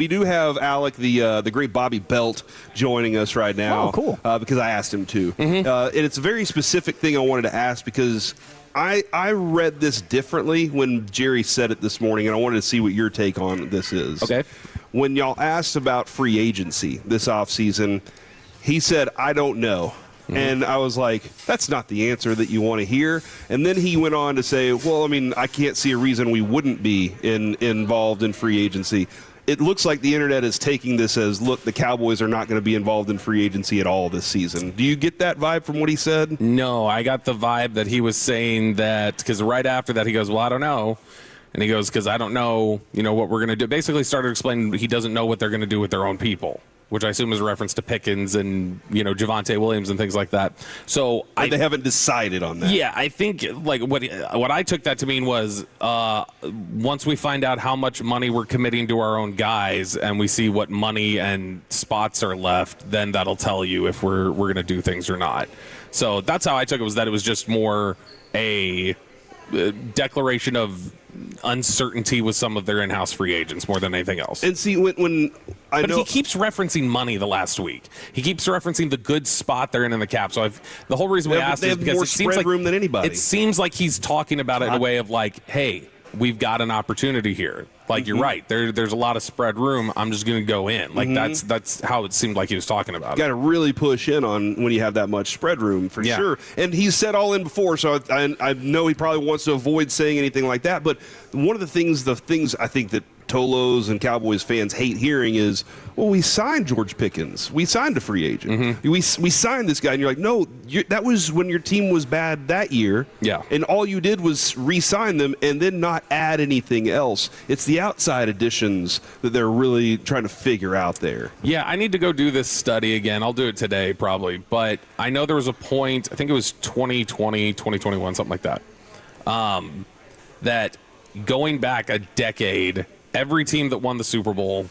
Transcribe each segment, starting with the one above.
We do have Alec, the great Bobby Belt, joining us right now. Oh, cool. Because I asked him to. And it's a very specific thing I wanted to ask because I read this differently when Jerry said it this morning, and I wanted to see what your take on this is. Okay. When y'all asked about free agency this offseason, he said, I don't know. And I was like, that's not the answer that you want to hear. And then he went on to say, well, I mean, I can't see a reason we wouldn't be involved in free agency. It looks like the internet is taking this as, look, the Cowboys are not going to be involved in free agency at all this season. Do you get that vibe from what he said? No, I got the vibe that he was saying that, because right after that he goes, well, I don't know. And he goes, because I don't know, what we're going to do. Basically started explaining he doesn't know what they're going to do with their own people, which I assume is a reference to Pickens and, Javonte Williams and things like that. So they haven't decided on that. Yeah, I think like what I took that to mean was once we find out how much money we're committing to our own guys and we see what money and spots are left, then that'll tell you if we're going to do things or not. So that's how I took it, was that it was just more a declaration of uncertainty with some of their in-house free agents more than anything else. And see, when I know he keeps referencing money the last week. He keeps referencing the good spot they're in the cap. So the whole reason we asked is because more it seems spread like room than anybody. It seems like he's talking about it in a way of like, hey, we've got an opportunity here. Like you're right. There's a lot of spread room. I'm just going to go in. Like that's how it seemed like he was talking about it. Got to really push in on when you have that much spread room for sure. And he's said all in before, so I know he probably wants to avoid saying anything like that. But one of the things I think that Tolos and Cowboys fans hate hearing is, well, we signed George Pickens. We signed a free agent. We signed this guy. And you're like, no, that was when your team was bad that year. Yeah. And all you did was re-sign them and then not add anything else. It's the outside additions that they're really trying to figure out there. Yeah, I need to go do this study again. I'll do it today probably. But I know there was a point, I think it was 2020, 2021, something like that, that going back a decade, every team that won the Super Bowl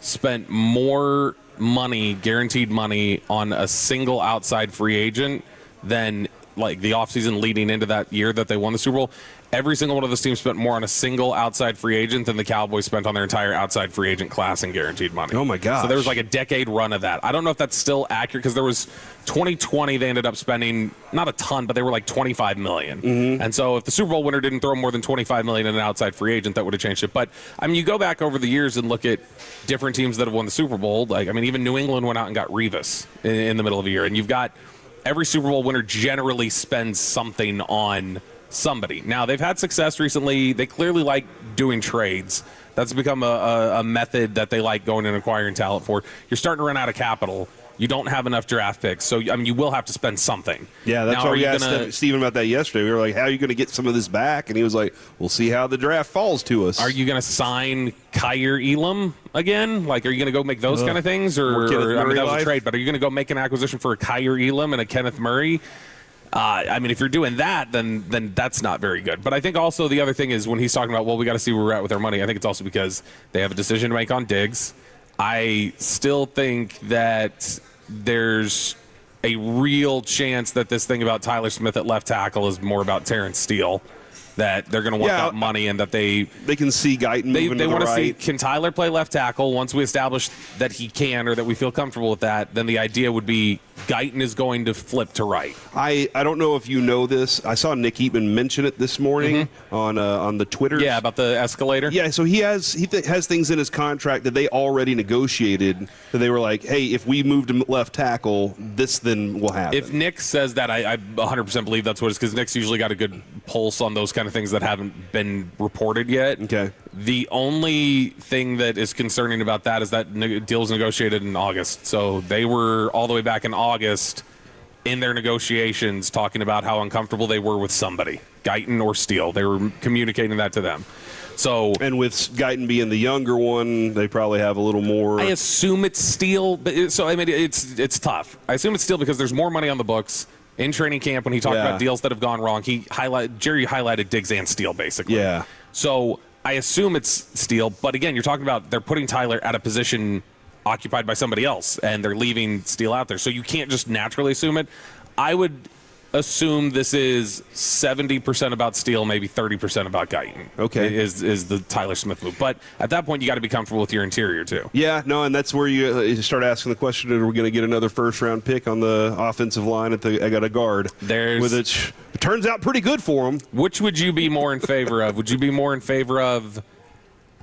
spent more money, guaranteed money, on a single outside free agent than like the offseason leading into that year that they won the Super Bowl. Every single one of those teams spent more on a single outside free agent than the Cowboys spent on their entire outside free agent class in guaranteed money. Oh, my gosh. So there was like a decade run of that. I don't know if that's still accurate because there was 2020 they ended up spending not a ton, but they were like $25 million. And so if the Super Bowl winner didn't throw more than $25 million in an outside free agent, that would have changed it. But, I mean, you go back over the years and look at different teams that have won the Super Bowl. Like, I mean, even New England went out and got Revis in the middle of the year. And you've got every Super Bowl winner generally spends something on somebody. Now, they've had success recently. They clearly like doing trades. That's become a method that they like going and acquiring talent for. You're starting to run out of capital. You don't have enough draft picks. So, I mean, you will have to spend something. Yeah, that's why we asked Steven about that yesterday. We were like, how are you going to get some of this back? And he was like, we'll see how the draft falls to us. Are you going to sign Kyer Elam again? Like, are you going to go make those kind of things? Or I mean, that was a trade, but are you going to go make an acquisition for a Kyer Elam and a Kenneth Murray? I mean, if you're doing that, then that's not very good. But I think also the other thing is when he's talking about, well, we got to see where we're at with our money, I think it's also because they have a decision to make on Diggs. I still think that there's a real chance that this thing about Tyler Smith at left tackle is more about Terrence Steele, that they're going to want that money and that they can see Guyton moving to the right. They want to see, can Tyler play left tackle? Once we establish that he can or that we feel comfortable with that, then the idea would be Guyton is going to flip to right. I don't know if you know this. I saw Nick Eatman mention it this morning on the Twitter. Yeah, about the escalator. Yeah, so he has things in his contract that they already negotiated. That they were like, hey, if we move to left tackle, this then will happen. If Nick says that, I 100% believe that's what it is, because Nick's usually got a good pulse on those kind of things that haven't been reported yet. Okay. The only thing that is concerning about that is that deal was negotiated in August. So they were all the way back in August in their negotiations talking about how uncomfortable they were with somebody, Guyton or Steele. They were communicating that to them. So, and with Guyton being the younger one, they probably have a little more. I assume it's Steele. But so, I mean, it's tough. I assume it's Steele because there's more money on the books. In training camp, when he talked about deals that have gone wrong, Jerry highlighted Diggs and Steele, basically. Yeah. So I assume it's Steele. But again, you're talking about they're putting Tyler at a position occupied by somebody else, and they're leaving Steele out there. So you can't just naturally assume it. I would assume this is 70% about Steele, maybe 30% about Guyton. Okay. Is the Tyler Smith move. But at that point, you got to be comfortable with your interior, too. Yeah, no, and that's where you start asking the question, are we going to get another first-round pick on the offensive line I got a guard? It turns out pretty good for him. Which would you be more in favor of? Would you be more in favor of,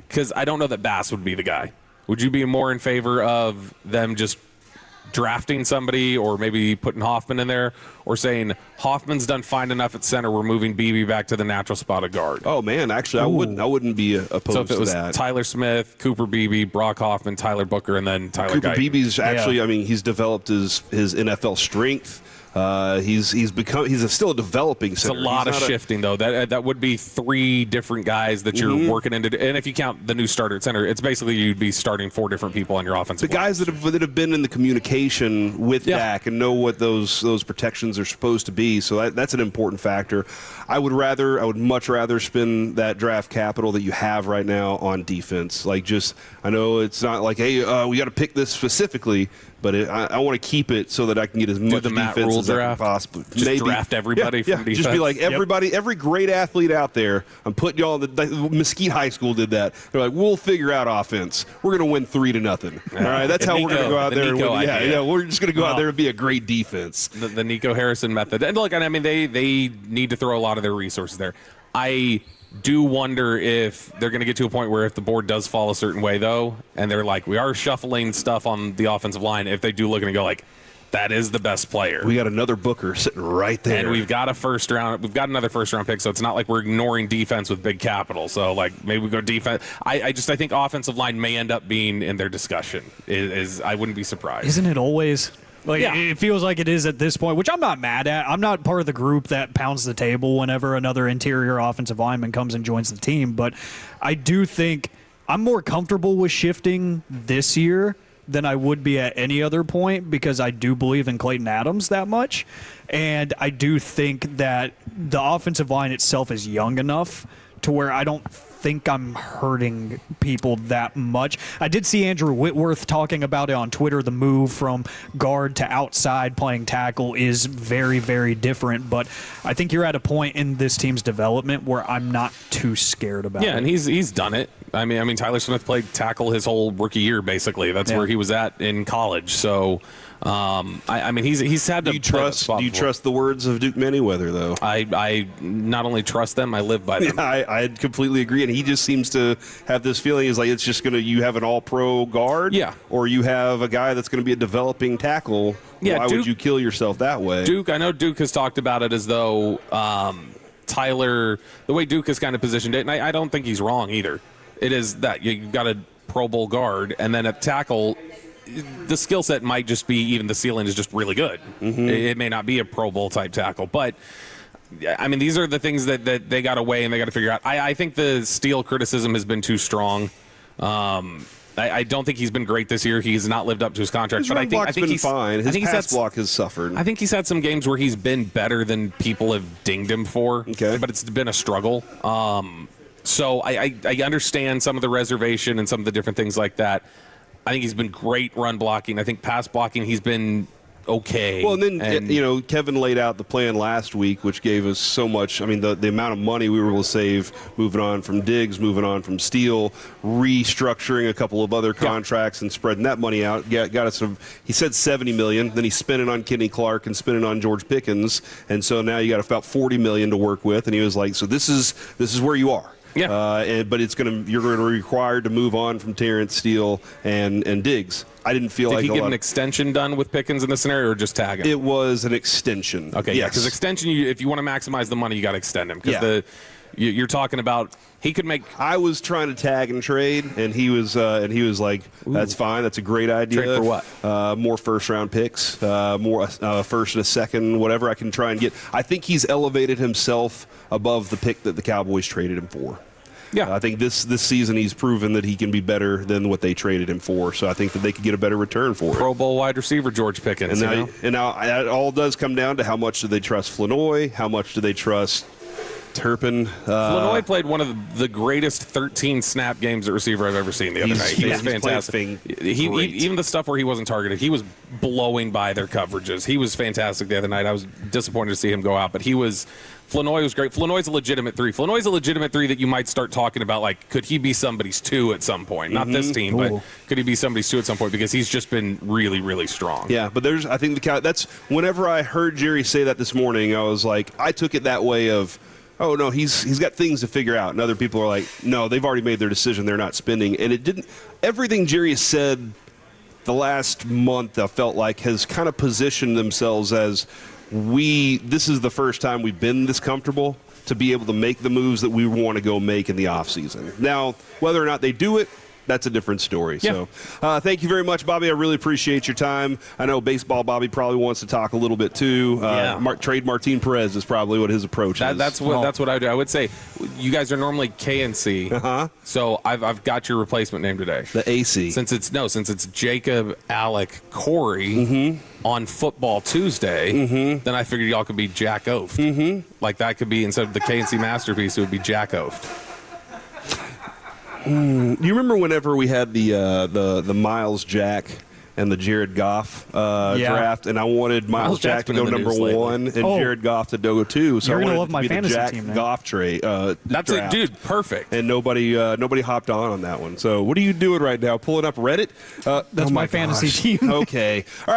because I don't know that Bass would be the guy. Would you be more in favor of them just drafting somebody or maybe putting Hoffman in there, or saying Hoffman's done fine enough at center, we're moving Beebe back to the natural spot of guard? Oh man, actually I wouldn't be opposed to that. So if it was Tyler Smith, Cooper Beebe, Brock Hoffman, Tyler Booker, and then Tyler Cooper Guyton. Beebe's actually, I mean, he's developed his NFL strength. He's still a developing center. It's a lot of shifting, though. That would be 3 different guys that you're working into. And if you count the new starter at center, it's basically you'd be starting 4 different people on your offensive line. Guys that have been in the communication with Dak and know what those protections are supposed to be. So that's an important factor. I would much rather spend that draft capital that you have right now on defense. I know it's not like, hey, we got to pick this specifically, but I want to keep it so that I can get as much defense as I can possibly. Just draft everybody from defense. Just be like, every great athlete out there, I'm putting y'all in the Mesquite High School did that. They're like, we'll figure out offense. We're going to win 3-0. All right, that's how we're going to go out there and win. We're just going to go out there and be a great defense. The Nico Harrison method. And look, I mean, they need to throw a lot of their resources there. I do wonder if they're going to get to a point where if the board does fall a certain way, though, and they're like, we are shuffling stuff on the offensive line, if they do look and go like, that is the best player. We got another Booker sitting right there. And we've got another first-round pick, so it's not like we're ignoring defense with big capital. So, like, maybe we go defense. I think offensive line may end up being in their discussion. I wouldn't be surprised. Isn't it always? It feels like it is at this point, which I'm not mad at. I'm not part of the group that pounds the table whenever another interior offensive lineman comes and joins the team. But I do think I'm more comfortable with shifting this year than I would be at any other point, because I do believe in Clayton Adams that much. And I do think that the offensive line itself is young enough to where I don't think I'm hurting people that much. I did see Andrew Whitworth talking about it on Twitter. The move from guard to outside playing tackle is very, very different. But I think you're at a point in this team's development where I'm not too scared about it. Yeah, and he's done it. I mean, Tyler Smith played tackle his whole rookie year, basically. That's where he was at in college. So, I mean, he's had to. Do you trust the words of Duke Manyweather, though? I not only trust them, I live by them. Yeah, I completely agree, and he just seems to have this feeling is like it's just you have an all-pro guard, or you have a guy that's going to be a developing tackle. Yeah, why would you kill yourself that way? I know Duke has talked about it as though Tyler, the way Duke has kind of positioned it, and I don't think he's wrong either. It is that you've got a Pro Bowl guard, and then at tackle, the skill set might just be even the ceiling is just really good. It may not be a Pro Bowl type tackle, but I mean, these are the things that they got to weigh and they got to figure out. I think the Steele criticism has been too strong. I don't think he's been great this year. He's not lived up to his contract. His run block's been fine. His pass block has suffered. I think he's had some games where he's been better than people have dinged him for. Okay. But it's been a struggle. So I understand some of the reservation and some of the different things like that. I think he's been great run blocking. I think pass blocking, he's been okay. Well, and then, Kevin laid out the plan last week, which gave us so much. I mean, the amount of money we were able to save moving on from Diggs, moving on from Steele, restructuring a couple of other contracts and spreading that money out. Got us he said $70 million. Then he spent it on Kenny Clark and spent it on George Pickens. And so now you got about $40 million to work with. And he was like, so this is where you are. Yeah. But you're going to be required to move on from Terrence Steele and Diggs. I didn't feel like Did he get an extension done with Pickens in this scenario, or just tag him? It was an extension. Okay, yeah, because extension, if you want to maximize the money, you got to extend him. Because you're talking about he could make. I was trying to tag and trade, and he was like, "That's fine. That's a great idea." Trade for what? More first-round picks, more first and a second, whatever I can try and get. I think he's elevated himself above the pick that the Cowboys traded him for. Yeah, I think this season he's proven that he can be better than what they traded him for. So I think that they could get a better return for it. Pro Bowl wide receiver George Pickens. And now it all does come down to how much do they trust Flanoy? How much do they trust Turpin. Flournoy played one of the greatest 13 snap games at receiver I've ever seen the other night. He was fantastic. Even the stuff where he wasn't targeted, he was blowing by their coverages. He was fantastic the other night. I was disappointed to see him go out, but Flournoy was great. Flournoy's a legitimate 3. Flournoy's a legitimate 3 that you might start talking about, like, could he be somebody's 2 at some point? Not this team, but could he be somebody's 2 at some point? Because he's just been really, really strong. Yeah, but I think that's whenever I heard Jerry say that this morning, I was like, I took it that way of, oh, no, he's got things to figure out. And other people are like, no, they've already made their decision. They're not spending. And it didn't – everything Jerry has said the last month, I felt like, has kind of positioned themselves as this is the first time we've been this comfortable to be able to make the moves that we want to go make in the offseason. Now, whether or not they do it, that's a different story. Yeah. So thank you very much, Bobby. I really appreciate your time. I know baseball Bobby probably wants to talk a little bit too. Trade Martin Perez is probably what his approach is. That's what I do. I would say you guys are normally K&C. So I've got your replacement name today. The AC. Since it's Jacob, Alec, Corey on Football Tuesday, then I figured y'all could be Jack Oaft. Like that could be, instead of the K&C Masterpiece, it would be Jack Oaft. You remember whenever we had the Miles Jack and the Jared Goff draft, and I wanted Miles Jack to go number 1 and Jared Goff to go 2. So you're I gonna wanted love it to my be fantasy the Jack team, man. Goff trade. That's draft. it, dude. Perfect. And nobody hopped on that one. So what are you doing right now? Pulling up Reddit? That's my fantasy team. Okay. All right.